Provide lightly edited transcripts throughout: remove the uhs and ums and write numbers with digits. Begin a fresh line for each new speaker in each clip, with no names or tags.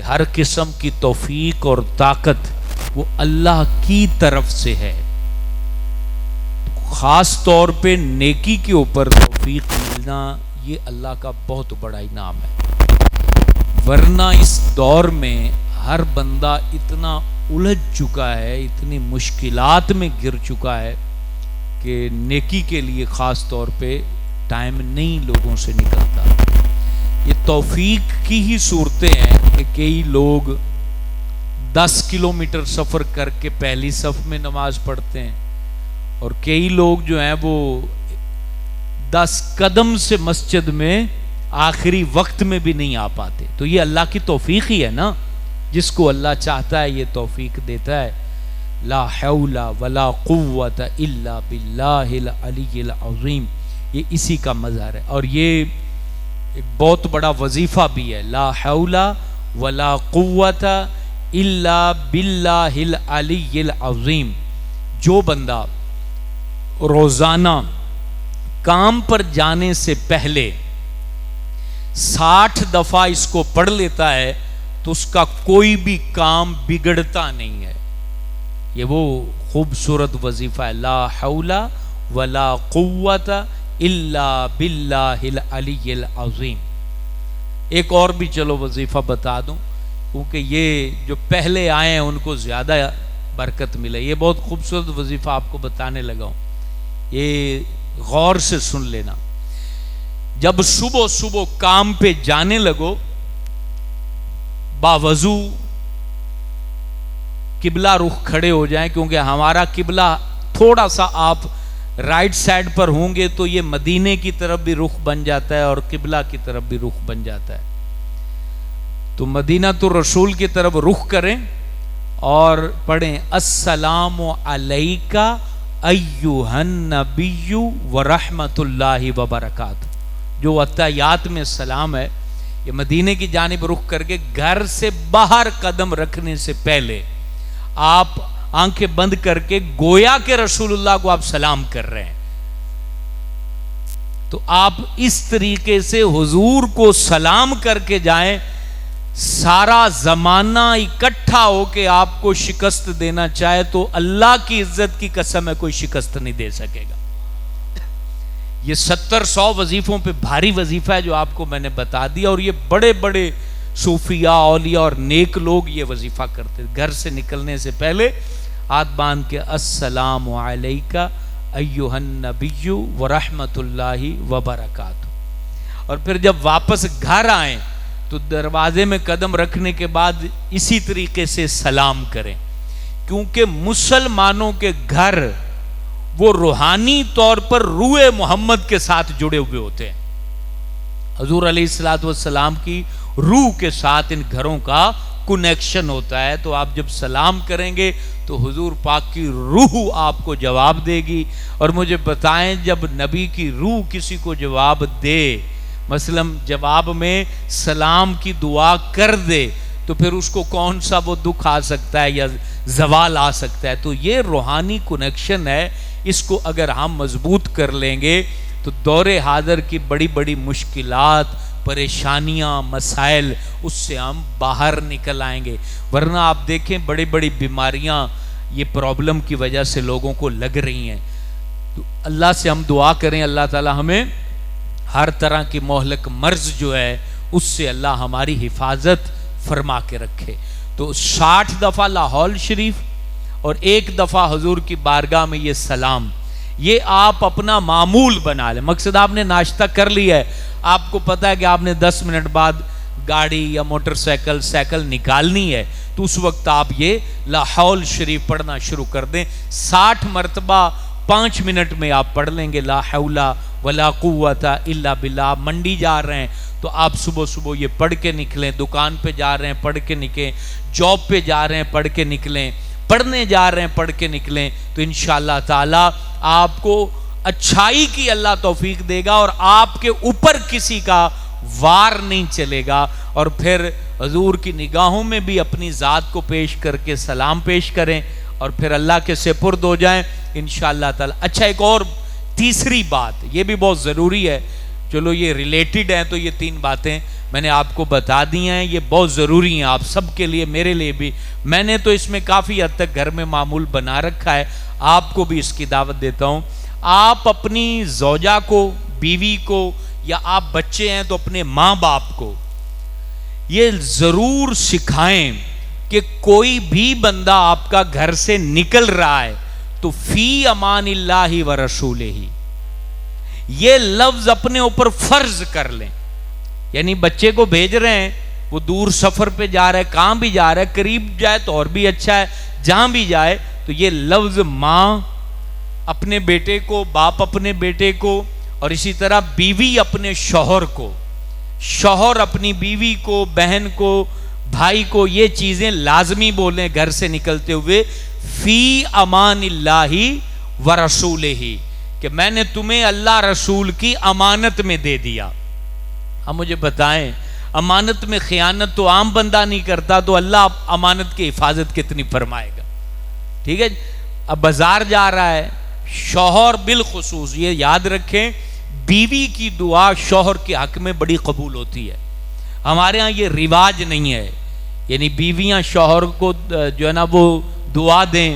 ہر قسم کی توفیق اور طاقت وہ اللہ کی طرف سے ہے. خاص طور پہ نیکی کے اوپر توفیق ملنا یہ اللہ کا بہت بڑا انعام ہے. ورنہ اس دور میں ہر بندہ اتنا الجھ چکا ہے, اتنی مشکلات میں گر چکا ہے کہ نیکی کے لیے خاص طور پہ ٹائم نہیں لوگوں سے نکلتا. یہ توفیق کی ہی صورتیں ہیں کہ کئی لوگ 10 کلومیٹر سفر کر کے پہلی صف میں نماز پڑھتے ہیں, اور کئی لوگ جو ہیں وہ 10 قدم سے مسجد میں آخری وقت میں بھی نہیں آ پاتے. تو یہ اللہ کی توفیق ہی ہے نا, جس کو اللہ چاہتا ہے یہ توفیق دیتا ہے. لا حول ولا قوت الا باللہ العلی العظیم, یہ اسی کا مظہر ہے. اور یہ ایک بہت بڑا وظیفہ بھی ہے, لا حول ولا قوت الا باللہ العلی العظیم. جو بندہ روزانہ کام پر جانے سے پہلے 60 دفعہ اس کو پڑھ لیتا ہے تو اس کا کوئی بھی کام بگڑتا نہیں ہے. یہ وہ خوبصورت وظیفہ ہے, لا حول ولا قوت الا باللہ العلی العظیم. ایک اور بھی چلو وظیفہ بتا دوں, کیونکہ یہ جو پہلے آئے ہیں ان کو زیادہ برکت ملے. یہ بہت خوبصورت وظیفہ آپ کو بتانے لگا ہوں, یہ غور سے سن لینا. جب صبح صبح کام پہ جانے لگو, باوضو قبلہ رخ کھڑے ہو جائیں, کیونکہ ہمارا قبلہ تھوڑا سا آپ رائٹ سائڈ پر ہوں گے تو یہ مدینے کی طرف بھی رخ بن جاتا ہے اور قبلہ کی طرف بھی رخ بن جاتا ہے. تو مدینہ تو رسول کی طرف رخ کریں اور پڑھیں السلام علیکہ ایھا النبی ورحمۃ اللہ وبرکاتہ. جو اتحیات میں سلام ہے یہ مدینے کی جانب رخ کر کے گھر سے باہر قدم رکھنے سے پہلے آپ آنکھیں بند کر کے گویا کہ رسول اللہ کو آپ سلام کر رہے ہیں. تو آپ اس طریقے سے حضور کو سلام کر کے جائیں, سارا زمانہ اکٹھا ہو کے آپ کو شکست دینا چاہے تو اللہ کی عزت کی قسم ہے کوئی شکست نہیں دے سکے گا. یہ 70-100 وظیفوں پہ بھاری وظیفہ ہے جو آپ کو میں نے بتا دیا, اور یہ بڑے بڑے صوفیاء, اولیاء اور نیک لوگ یہ وظیفہ کرتے. گھر سے نکلنے سے پہلے ہاتھ باندھ کے السلام علیکہ ایھا النبی ورحمۃ اللہ وبرکاتہ. اور پھر جب واپس گھر آئیں تو دروازے میں قدم رکھنے کے بعد اسی طریقے سے سلام کریں, کیونکہ مسلمانوں کے گھر وہ روحانی طور پر روح محمد کے ساتھ جڑے ہوئے ہوتے ہیں. حضور علیہ الصلوۃ والسلام کی روح کے ساتھ ان گھروں کا کنیکشن ہوتا ہے. تو آپ جب سلام کریں گے تو حضور پاک کی روح آپ کو جواب دے گی. اور مجھے بتائیں, جب نبی کی روح کسی کو جواب دے, مثلا جواب میں سلام کی دعا کر دے, تو پھر اس کو کون سا وہ دکھ آ سکتا ہے یا زوال آ سکتا ہے. تو یہ روحانی کنیکشن ہے, اس کو اگر ہم مضبوط کر لیں گے تو دور حاضر کی بڑی بڑی مشکلات, پریشانیاں, مسائل, اس سے ہم باہر نکل آئیں گے. ورنہ آپ دیکھیں بڑی بڑی بیماریاں یہ پرابلم کی وجہ سے لوگوں کو لگ رہی ہیں. تو اللہ سے ہم دعا کریں اللہ تعالی ہمیں ہر طرح کی مہلک مرض جو ہے اس سے اللہ ہماری حفاظت فرما کے رکھے. تو 60 دفعہ لا حول شریف اور 1 دفعہ حضور کی بارگاہ میں یہ سلام, یہ آپ اپنا معمول بنا لیں. مقصد آپ نے ناشتہ کر لیا ہے, آپ کو پتا ہے کہ آپ نے 10 منٹ بعد گاڑی یا موٹر سائیکل نکالنی ہے, تو اس وقت آپ یہ لا حول شریف پڑھنا شروع کر دیں. 60 مرتبہ 5 منٹ میں آپ پڑھ لیں گے لا حول ولا قوت الا باللہ. منڈی جا رہے ہیں تو آپ صبح صبح یہ پڑھ کے نکلیں, دکان پہ جا رہے ہیں پڑھ کے نکلیں, جاب پہ جا رہے ہیں پڑھ کے نکلیں, پڑھنے جا رہے ہیں پڑھ کے نکلیں. تو انشاءاللہ تعالی آپ کو اچھائی کی اللہ توفیق دے گا اور آپ کے اوپر کسی کا وار نہیں چلے گا. اور پھر حضور کی نگاہوں میں بھی اپنی ذات کو پیش کر کے سلام پیش کریں اور پھر اللہ کے سپرد ہو جائیں انشاءاللہ تعالی. اچھا, ایک اور تیسری بات, یہ بھی بہت ضروری ہے, چلو یہ ریلیٹڈ ہیں تو یہ 3 باتیں میں نے آپ کو بتا دی ہیں، یہ بہت ضروری ہیں آپ سب کے لیے، میرے لیے بھی. میں نے تو اس میں کافی حد تک گھر میں معمول بنا رکھا ہے، آپ کو بھی اس کی دعوت دیتا ہوں. آپ اپنی زوجہ کو، بیوی کو، یا آپ بچے ہیں تو اپنے ماں باپ کو یہ ضرور سکھائیں کہ کوئی بھی بندہ آپ کا گھر سے نکل رہا ہے تو فی امان اللہ و رسولہ، یہ لفظ اپنے اوپر فرض کر لیں. یعنی بچے کو بھیج رہے ہیں، وہ دور سفر پہ جا رہا ہے، کہاں بھی جا رہا ہے، قریب جائے تو اور بھی اچھا ہے، جہاں بھی جائے تو یہ لفظ ماں اپنے بیٹے کو، باپ اپنے بیٹے کو، اور اسی طرح بیوی اپنے شوہر کو، شوہر اپنی بیوی کو، بہن کو، بھائی کو، یہ چیزیں لازمی بولیں گھر سے نکلتے ہوئے، فی امان اللہ و رسولہ، کہ میں نے تمہیں اللہ رسول کی امانت میں دے دیا. اب مجھے بتائیں، امانت میں خیانت تو عام بندہ نہیں کرتا، تو اللہ امانت کی حفاظت کتنی فرمائے گا. ٹھیک ہے، اب بازار جا رہا ہے، شوہر بالخصوص یہ یاد رکھیں، بیوی کی دعا شوہر کے حق میں بڑی قبول ہوتی ہے. ہمارے ہاں یہ رواج نہیں ہے، یعنی بیویاں شوہر کو جو ہے نا وہ دعا دیں،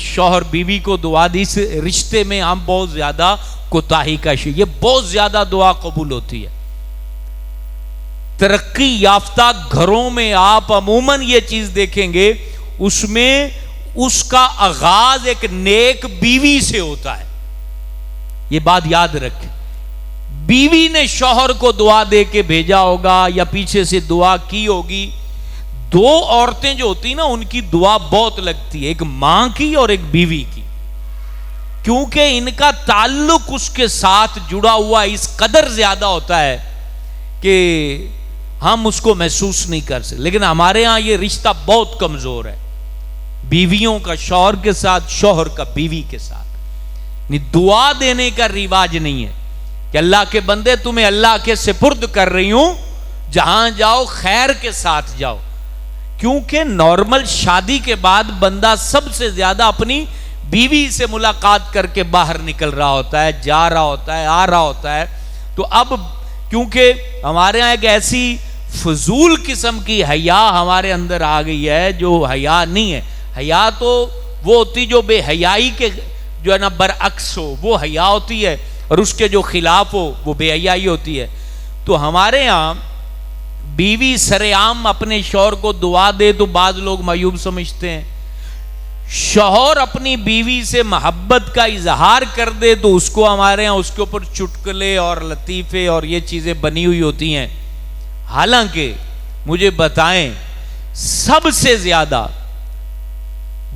شوہر بیوی کو دعا دی. اس رشتے میں ہم بہت زیادہ کوتاہی کا شکار، یہ بہت زیادہ دعا قبول ہوتی ہے. ترقی یافتہ گھروں میں آپ عموماً یہ چیز دیکھیں گے، اس میں اس کا آغاز ایک نیک بیوی سے ہوتا ہے. یہ بات یاد رکھیں، بیوی نے شوہر کو دعا دے کے بھیجا ہوگا یا پیچھے سے دعا کی ہوگی. دو عورتیں جو ہوتی ہیں نا، ان کی دعا بہت لگتی ہے، ایک ماں کی اور ایک بیوی کی، کیونکہ ان کا تعلق اس کے ساتھ جڑا ہوا اس قدر زیادہ ہوتا ہے کہ ہم اس کو محسوس نہیں کر سکتے. لیکن ہمارے ہاں یہ رشتہ بہت کمزور ہے، بیویوں کا شوہر کے ساتھ، شوہر کا بیوی کے ساتھ. دعا دینے کا رواج نہیں ہے کہ اللہ کے بندے تمہیں اللہ کے سپرد کر رہی ہوں، جہاں جاؤ خیر کے ساتھ جاؤ. کیونکہ نارمل شادی کے بعد بندہ سب سے زیادہ اپنی بیوی سے ملاقات کر کے باہر نکل رہا ہوتا ہے، جا رہا ہوتا ہے، آ رہا ہوتا ہے. تو اب کیونکہ ہمارے ہاں ایک ایسی فضول قسم کی حیا ہمارے اندر آ گئی ہے جو حیا نہیں ہے. حیا تو وہ ہوتی جو بے حیائی کے جو ہے نا برعکس ہو، وہ حیا ہوتی ہے، اور اس کے جو خلاف ہو وہ بے حیائی ہوتی ہے. تو ہمارے ہاں بیوی سرعام اپنے شوہر کو دعا دے تو بعض لوگ معیوب سمجھتے ہیں. شوہر اپنی بیوی سے محبت کا اظہار کر دے تو اس کو ہمارے ہاں اس کے اوپر چٹکلے اور لطیفے اور یہ چیزیں بنی ہوئی ہوتی ہیں. حالانکہ مجھے بتائیں، سب سے زیادہ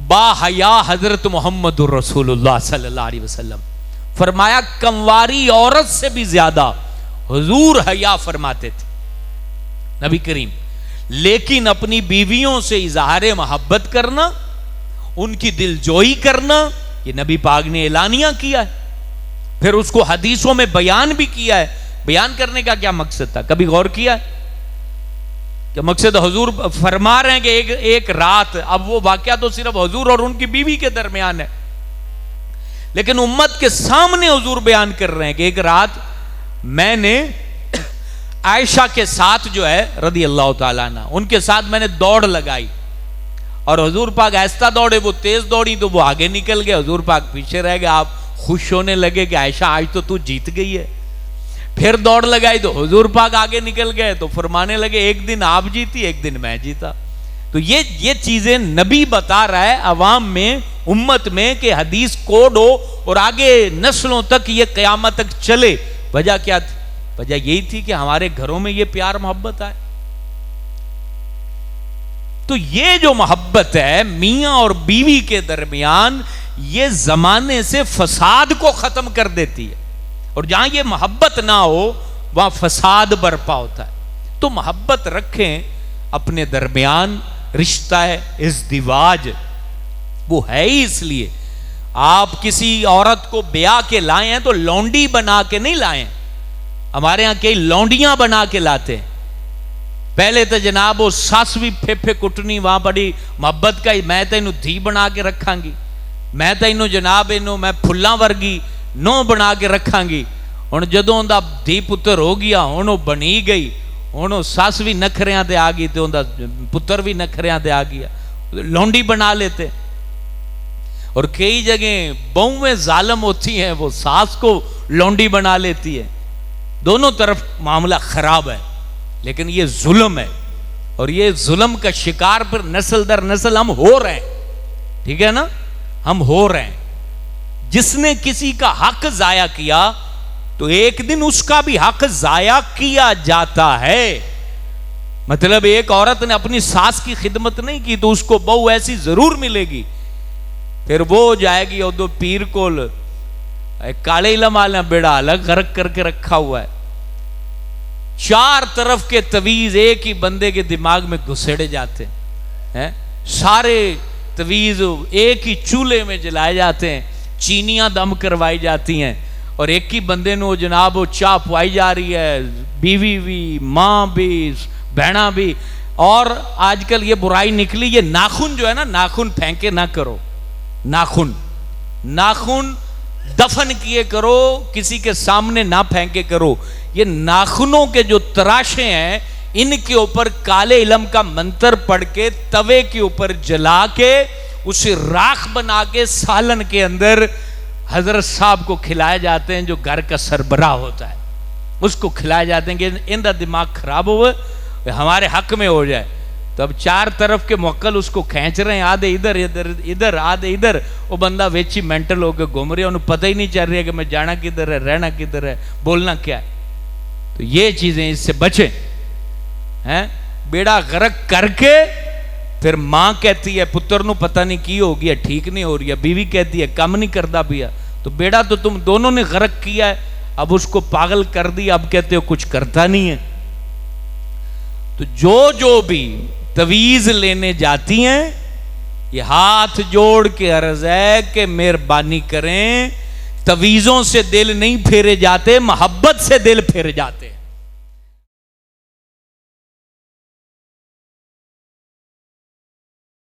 با حیا حضرت محمد الرسول اللہ صلی اللہ علیہ وسلم. فرمایا کنواری عورت سے بھی زیادہ حضور حیا فرماتے تھے نبی کریم. لیکن اپنی بیویوں سے اظہار محبت کرنا، ان کی دل جوئی کرنا، یہ نبی پاک نے اعلانیہ کیا ہے، پھر اس کو حدیثوں میں بیان بھی کیا ہے. بیان کرنے کا کیا مقصد تھا؟ کبھی غور کیا ہے کہ مقصد حضور فرما رہے ہیں کہ ایک رات، اب وہ واقعہ تو صرف حضور اور ان کی بیوی کے درمیان ہے، لیکن امت کے سامنے حضور بیان کر رہے ہیں کہ ایک رات میں نے عائشہ کے ساتھ جو ہے رضی اللہ تعالیٰ عنہ، ان کے ساتھ میں نے دوڑ لگائی، اور حضور پاک آہستہ دوڑے، وہ تیز دوڑی تو وہ آگے نکل گئے، حضور پاک پیچھے رہ گئے. آپ خوش ہونے لگے کہ عائشہ آج تو جیت گئی ہے. پھر دوڑ لگائی تو حضور پاک آگے نکل گئے، تو فرمانے لگے ایک دن آپ جیتی، ایک دن میں جیتا. تو یہ چیزیں نبی بتا رہا ہے عوام میں، امت میں، کہ حدیث کوڈ ہو اور آگے نسلوں تک یہ قیامت تک چلے. وجہ کیا تھی؟ وجہ یہی تھی کہ ہمارے گھروں میں یہ پیار محبت آئے. تو یہ جو محبت ہے میاں اور بیوی کے درمیان، یہ زمانے سے فساد کو ختم کر دیتی ہے، اور جہاں یہ محبت نہ ہو وہاں فساد برپا ہوتا ہے. تو محبت رکھیں اپنے درمیان. رشتہ ہے ازدواج، وہ ہے ہی اس لیے. آپ کسی عورت کو بیاہ کے لائے ہیں تو لونڈی بنا کے نہیں لائے. ہمارے ہاں کئی لونڈیاں بنا کے لاتے ہیں. پہلے تو جناب وہ ساس بھی پھے کٹنی وہاں بڑی محبت کا، میں تو انہوں دھی بنا کے رکھاں گی، میں تو انہوں جناب انہوں میں پھلاں ورگی نو بنا کے رکھاں گی. ہن جدوں دا دھی پتر ہو گیا، ہن وہ بنی گئی، ہن سس بھی نخریاں تے آ گئی تے اوندا پتر بھی نخریاں تے آ گیا, لونڈی بنا لیتے. اور کئی جگہ بہویں ظالم ہوتی ہیں, وہ ساس کو لونڈی بنا لیتی ہے. دونوں طرف معاملہ خراب ہے, لیکن یہ ظلم ہے, اور یہ ظلم کا شکار پھر نسل در نسل ہم ہو رہے ہیں. ٹھیک ہے نا, ہم ہو رہے ہیں. جس نے کسی کا حق ضائع کیا تو ایک دن اس کا بھی حق ضائع کیا جاتا ہے. مطلب ایک عورت نے اپنی ساس کی خدمت نہیں کی تو اس کو بہو ایسی ضرور ملے گی, پھر وہ جائے گی اور دو پیر کو کالے علم والا بیڑا الگ غرق کر کے رکھا ہوا ہے. چار طرف کے تویز ایک ہی بندے کے دماغ میں گھسیڑے جاتے ہیں, سارے تویز ایک ہی چولہے میں جلائے جاتے ہیں, چینیاں دم کروائی جاتی ہیں, اور ایک ہی بندے نو جناب وہ چاہ پوائی جا رہی ہے, بیوی بھی, ماں بھی, بہنا بھی. اور آج کل یہ برائی نکلی, یہ ناخن جو ہے نا, ناخن پھینکے نہ کرو, ناخن دفن کیے کرو, کسی کے سامنے نہ پھینکے کرو. یہ ناخنوں کے جو تراشے ہیں ان کے اوپر کالے علم کا منتر پڑھ کے توے کے اوپر جلا کے اسے راکھ بنا کے سالن کے اندر حضرت صاحب کو کھلائے جاتے ہیں, جو گھر کا سربراہ ہوتا ہے اس کو کھلائے جاتے ہیں کہ ان دا دماغ خراب ہوا ہمارے حق میں ہو جائے. تو اب چار طرف کے موکل اس کو کھینچ رہے ہیں, آدھے ادھر ادھر آدھے ادھر. وہ بندہ ویچی مینٹل ہو کے گھوم رہا ہے, انہیں پتہ ہی نہیں چل رہی ہے کہ میں جانا کدھر ہے, رہنا کدھر ہے, بولنا کیا ہے. تو یہ چیزیں اس سے بچیں. بیڑا غرق کر کے پھر ماں کہتی ہے پتر نو پتہ نہیں کی ہو گیا, ٹھیک نہیں ہو رہی ہے, بیوی کہتی ہے کم نہیں کرتا پیا. تو بیڑا تو تم دونوں نے غرق کیا ہے, اب اس کو پاگل کر دیا, اب کہتے ہو کچھ کرتا نہیں ہے. تو جو بھی تویز لینے جاتی ہیں, یہ ہاتھ جوڑ کے عرض ہے کہ مہربانی کریں, تویزوں سے دل نہیں پھیرے جاتے, محبت سے دل پھیرے جاتے ہیں.